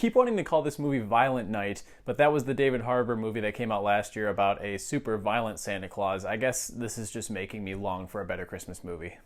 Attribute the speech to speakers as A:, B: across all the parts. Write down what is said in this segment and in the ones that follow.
A: keep wanting to call this movie Violent Night, but that was the David Harbour movie that came out last year about a super violent Santa Claus. I guess this is just making me long for a better Christmas movie.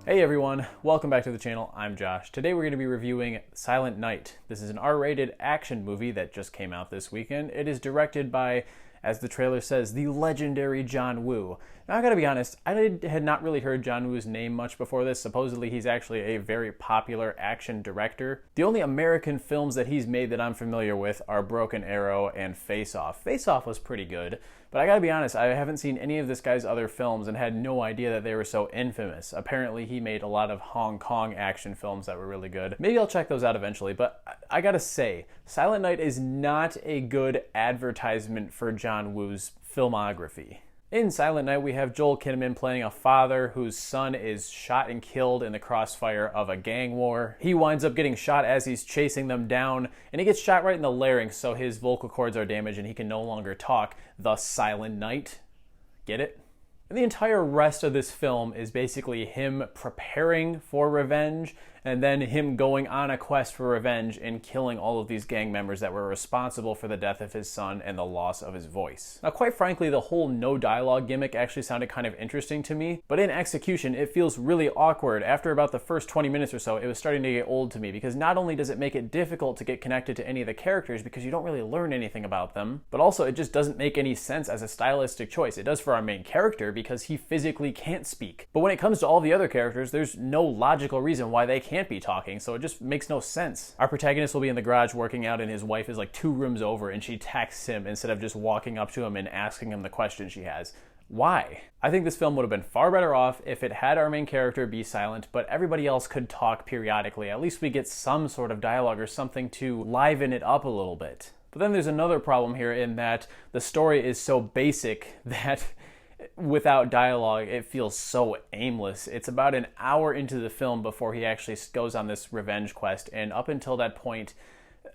A: Hey everyone, welcome back to the channel. I'm Josh. Today we're going to be reviewing Silent Night. This is an R-rated action movie that just came out this weekend. It is directed by, as the trailer says, the legendary John Woo. Now I gotta be honest, I had not really heard John Woo's name much before this. Supposedly he's actually a very popular action director. The only American films that he's made that I'm familiar with are Broken Arrow and Face Off. Face Off was pretty good, but I gotta be honest, I haven't seen any of this guy's other films and had no idea that they were so infamous. Apparently he made a lot of Hong Kong action films that were really good. Maybe I'll check those out eventually, but I gotta say, Silent Night is not a good advertisement for John Woo's filmography. In Silent Night, we have Joel Kinnaman playing a father whose son is shot and killed in the crossfire of a gang war. He winds up getting shot as he's chasing them down, and he gets shot right in the larynx, so his vocal cords are damaged and he can no longer talk, thus Silent Night. Get it? And the entire rest of this film is basically him preparing for revenge and then him going on a quest for revenge and killing all of these gang members that were responsible for the death of his son and the loss of his voice. Now, quite frankly, the whole no dialogue gimmick actually sounded kind of interesting to me, but in execution, it feels really awkward. After about the first 20 minutes or so, it was starting to get old to me because not only does it make it difficult to get connected to any of the characters because you don't really learn anything about them, but also it just doesn't make any sense as a stylistic choice. It does for our main character because he physically can't speak. But when it comes to all the other characters, there's no logical reason why they can't be talking, so it just makes no sense. Our protagonist will be in the garage working out and his wife is like 2 rooms over and she texts him instead of just walking up to him and asking him the question she has. Why? I think this film would have been far better off if it had our main character be silent, but everybody else could talk periodically. At least we get some sort of dialogue or something to liven it up a little bit. But then there's another problem here in that the story is so basic that without dialogue, it feels so aimless. It's about an hour into the film before he actually goes on this revenge quest, and up until that point,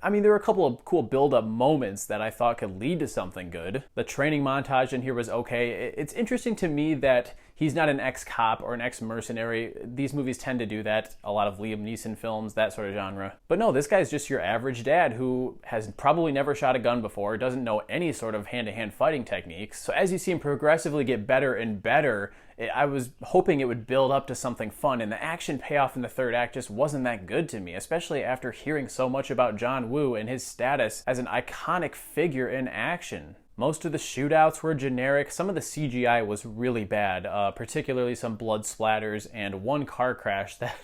A: I mean, there were a couple of cool build-up moments that I thought could lead to something good. The training montage in here was okay. It's interesting to me that he's not an ex-cop or an ex-mercenary. These movies tend to do that. A lot of Liam Neeson films, that sort of genre. But no, this guy's just your average dad who has probably never shot a gun before, doesn't know any sort of hand-to-hand fighting techniques. So as you see him progressively get better and better, I was hoping it would build up to something fun, and the action payoff in the third act just wasn't that good to me, especially after hearing so much about John Woo and his status as an iconic figure in action. Most of the shootouts were generic. Some of the CGI was really bad, particularly some blood splatters and one car crash that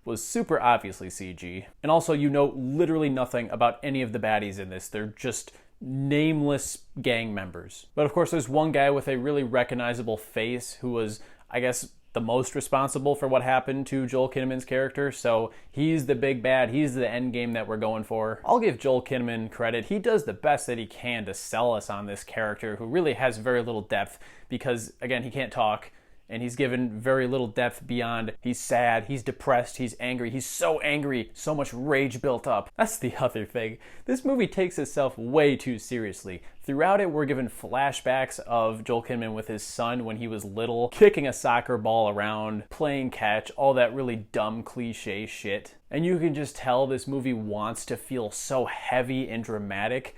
A: was super obviously CG. And also, you know literally nothing about any of the baddies in this. They're just nameless gang members. But of course, there's one guy with a really recognizable face who was, I guess, the most responsible for what happened to Joel Kinnaman's character, so he's the big bad, he's the end game that we're going for. I'll give Joel Kinnaman credit. He does the best that he can to sell us on this character who really has very little depth because, again, he can't talk, and he's given very little depth beyond he's sad, he's depressed, he's angry, he's so angry, so much rage built up. That's the other thing. This movie takes itself way too seriously. Throughout it, we're given flashbacks of Joel Kinnaman with his son when he was little, kicking a soccer ball around, playing catch, all that really dumb cliche shit. And you can just tell this movie wants to feel so heavy and dramatic.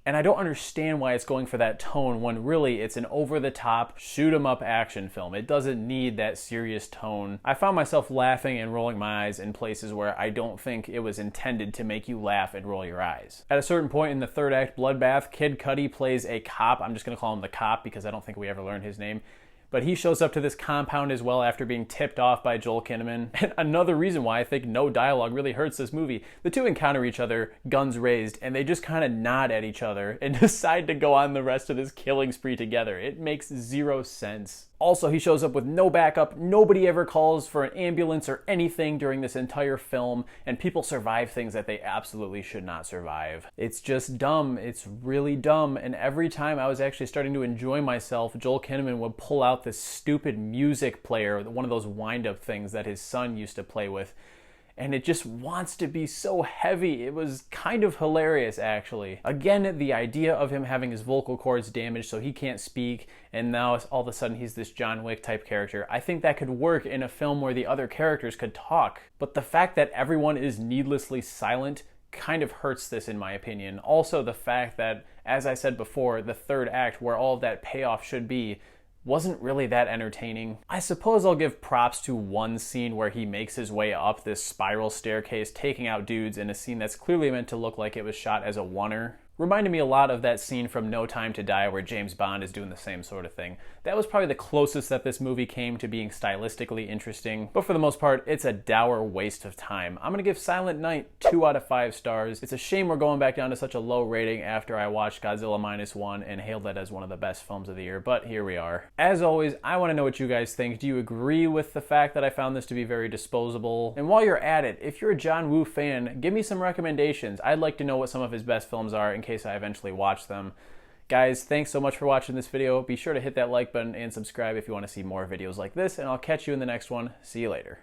A: And I don't understand why it's going for that tone when really it's an over-the-top, shoot-'em-up action film. It doesn't need that serious tone. I found myself laughing and rolling my eyes in places where I don't think it was intended to make you laugh and roll your eyes. At a certain point in the third act bloodbath, Kid Cudi plays a cop. I'm just going to call him the cop because I don't think we ever learned his name. But he shows up to this compound as well after being tipped off by Joel Kinnaman. And another reason why I think no dialogue really hurts this movie. The two encounter each other, guns raised, and they just kind of nod at each other and decide to go on the rest of this killing spree together. It makes zero sense. Also, he shows up with no backup. Nobody ever calls for an ambulance or anything during this entire film, and people survive things that they absolutely should not survive. It's just dumb. It's really dumb. And every time I was actually starting to enjoy myself, Joel Kinnaman would pull out this stupid music player, one of those wind-up things that his son used to play with. and it just wants to be so heavy. It was kind of hilarious, actually. Again, the idea of him having his vocal cords damaged so he can't speak, and now all of a sudden he's this John Wick type character. I think that could work in a film where the other characters could talk. But the fact that everyone is needlessly silent kind of hurts this, in my opinion. Also, the fact that, as I said before, the third act, where all of that payoff should be, wasn't really that entertaining. I suppose I'll give props to one scene where he makes his way up this spiral staircase, taking out dudes in a scene that's clearly meant to look like it was shot as a oneer. Reminded me a lot of that scene from No Time to Die where James Bond is doing the same sort of thing. That was probably the closest that this movie came to being stylistically interesting, but for the most part, it's a dour waste of time. I'm gonna give Silent Night 2 out of 5 stars. It's a shame we're going back down to such a low rating after I watched Godzilla Minus One and hailed that as one of the best films of the year, but here we are. As always, I wanna know what you guys think. Do you agree with the fact that I found this to be very disposable? And while you're at it, if you're a John Woo fan, give me some recommendations. I'd like to know what some of his best films are in case I eventually watch them. Guys, thanks so much for watching this video. Be sure to hit that like button and subscribe if you want to see more videos like this, and I'll catch you in the next one. See you later.